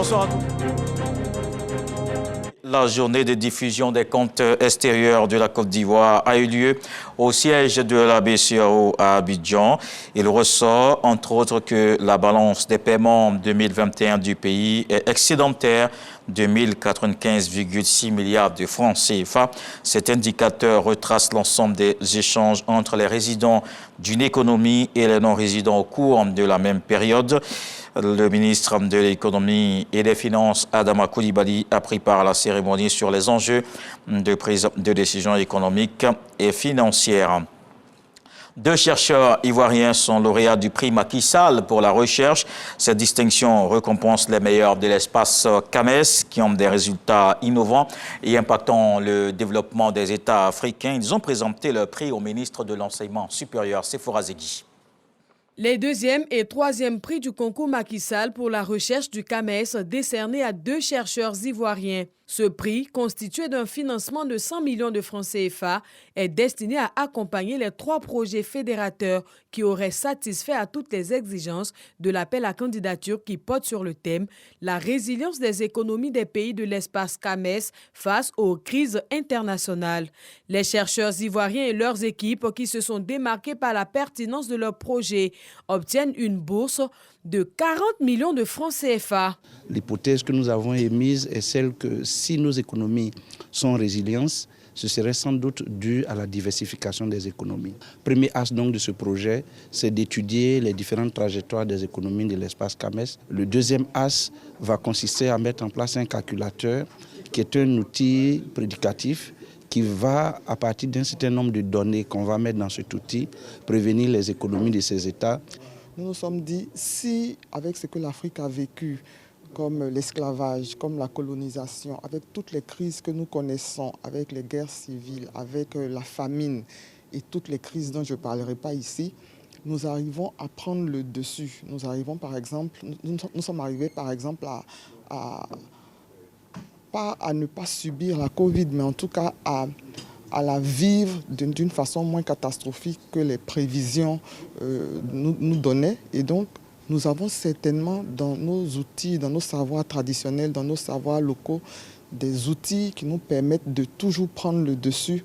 Bonsoir à tous. La journée de diffusion des comptes extérieurs de la Côte d'Ivoire a eu lieu au siège de la BCEAO à Abidjan. Il ressort, entre autres, que la balance des paiements 2021 du pays est excédentaire de 1095,6 milliards de francs CFA. Cet indicateur retrace l'ensemble des échanges entre les résidents d'une économie et les non-résidents au cours de la même période. Le ministre de l'Économie et des Finances, Adama Coulibaly, a pris part à la cérémonie sur les enjeux de prise de décisions économiques et financières. 2 chercheurs ivoiriens sont lauréats du prix Macky Sall pour la recherche. Cette distinction récompense les meilleurs de l'espace CAMES qui ont des résultats innovants et impactant le développement des États africains. Ils ont présenté leur prix au ministre de l'Enseignement supérieur, Sephora Zegui. Les 2e et 3e prix du concours Macky Sall pour la recherche du CAMES décernés à 2 chercheurs ivoiriens. Ce prix, constitué d'un financement de 100 millions de francs CFA, est destiné à accompagner les 3 projets fédérateurs qui auraient satisfait à toutes les exigences de l'appel à candidature qui porte sur le thème « La résilience des économies des pays de l'espace CAMES face aux crises internationales ». Les chercheurs ivoiriens et leurs équipes qui se sont démarqués par la pertinence de leur projet obtiennent une bourse de 40 millions de francs CFA. L'hypothèse que nous avons émise est celle que si nos économies sont résilientes, ce serait sans doute dû à la diversification des économies. Premier axe donc de ce projet, c'est d'étudier les différentes trajectoires des économies de l'espace CAMES. Le deuxième axe va consister à mettre en place un calculateur qui est un outil prédicatif qui va, à partir d'un certain nombre de données qu'on va mettre dans cet outil, prévenir les économies de ces États. Nous nous sommes dit, si avec ce que l'Afrique a vécu, comme l'esclavage, comme la colonisation, avec toutes les crises que nous connaissons, avec les guerres civiles, avec la famine et toutes les crises dont je ne parlerai pas ici, nous arrivons à prendre le dessus. Nous arrivons par exemple, nous sommes arrivés par exemple pas à ne pas subir la Covid, mais en tout cas à la vivre d'une façon moins catastrophique que les prévisions nous donnaient. Et donc, nous avons certainement dans nos outils, dans nos savoirs traditionnels, dans nos savoirs locaux, des outils qui nous permettent de toujours prendre le dessus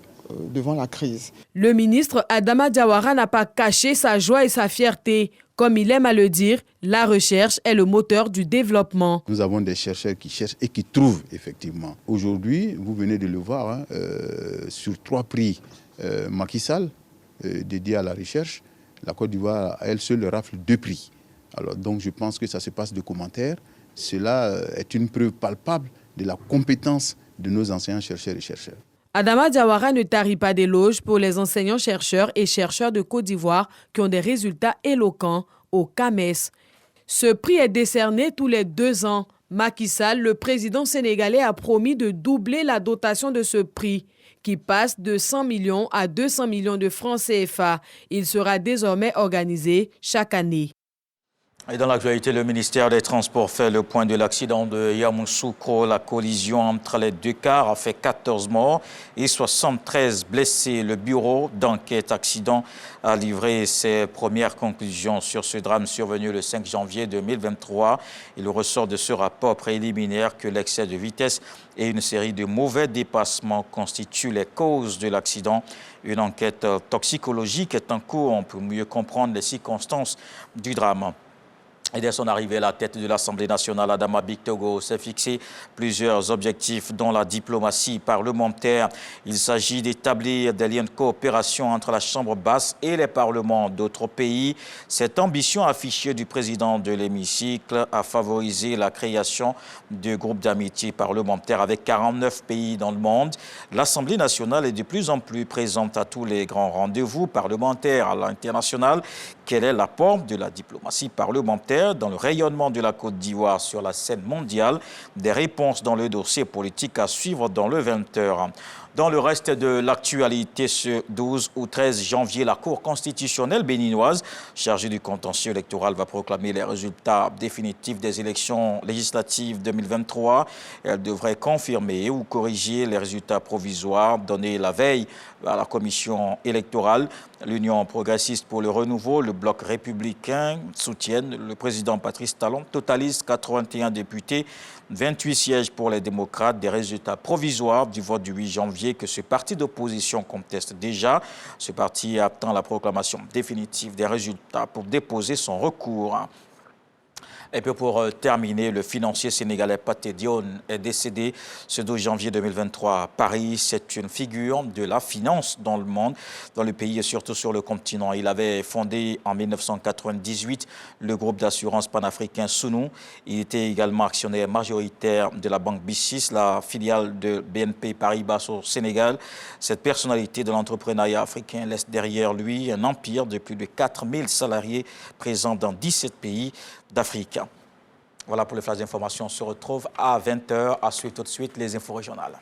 devant la crise. Le ministre Adama Diawara n'a pas caché sa joie et sa fierté. Comme il aime à le dire, la recherche est le moteur du développement. Nous avons des chercheurs qui cherchent et qui trouvent effectivement. Aujourd'hui, vous venez de le voir, sur 3 prix Macky Sall dédiés à la recherche, la Côte d'Ivoire à elle seule rafle 2 prix. Alors donc je pense que ça se passe de commentaires. Cela est une preuve palpable de la compétence de nos enseignants, chercheurs et chercheurs. Adama Diawara ne tarit pas d'éloges pour les enseignants-chercheurs et chercheurs de Côte d'Ivoire qui ont des résultats éloquents au CAMES. Ce prix est décerné tous les 2 ans. Macky Sall, le président sénégalais, a promis de doubler la dotation de ce prix, qui passe de 100 millions à 200 millions de francs CFA. Il sera désormais organisé chaque année. Et dans l'actualité, le ministère des Transports fait le point de l'accident de Yamoussoukro. La collision entre les 2 cars a fait 14 morts et 73 blessés. Le bureau d'enquête accident a livré ses premières conclusions sur ce drame survenu le 5 janvier 2023. Il ressort de ce rapport préliminaire que l'excès de vitesse et une série de mauvais dépassements constituent les causes de l'accident. Une enquête toxicologique est en cours pour mieux comprendre les circonstances du drame. Et dès son arrivée à la tête de l'Assemblée nationale, Adama Bictogo s'est fixé plusieurs objectifs, dont la diplomatie parlementaire. Il s'agit d'établir des liens de coopération entre la Chambre basse et les parlements d'autres pays. Cette ambition affichée du président de l'hémicycle a favorisé la création de groupes d'amitié parlementaire avec 49 pays dans le monde. L'Assemblée nationale est de plus en plus présente à tous les grands rendez-vous parlementaires à l'international. Quel est l'apport de la diplomatie parlementaire dans le rayonnement de la Côte d'Ivoire sur la scène mondiale? Des réponses dans le dossier politique à suivre dans le 20h. Dans le reste de l'actualité, ce 12 ou 13 janvier, la Cour constitutionnelle béninoise, chargée du contentieux électoral, va proclamer les résultats définitifs des élections législatives 2023. Elle devrait confirmer ou corriger les résultats provisoires donnés la veille à la commission électorale. L'Union progressiste pour le renouveau, le bloc républicain soutiennent le président Patrice Talon, totalise 81 députés, 28 sièges pour les démocrates, des résultats provisoires du vote du 8 janvier que ce parti d'opposition conteste déjà. Ce parti attend la proclamation définitive des résultats pour déposer son recours. Et puis pour terminer, le financier sénégalais Pathé Dione est décédé ce 12 janvier 2023 à Paris. C'est une figure de la finance dans le monde, dans le pays et surtout sur le continent. Il avait fondé en 1998 le groupe d'assurance panafricain Sounou. Il était également actionnaire majoritaire de la banque B6, la filiale de BNP Paribas au Sénégal. Cette personnalité de l'entrepreneuriat africain laisse derrière lui un empire de plus de 4000 salariés présents dans 17 pays d'Afrique. Voilà pour le flash d'information. On se retrouve à 20h. À suivre tout de suite les infos régionales.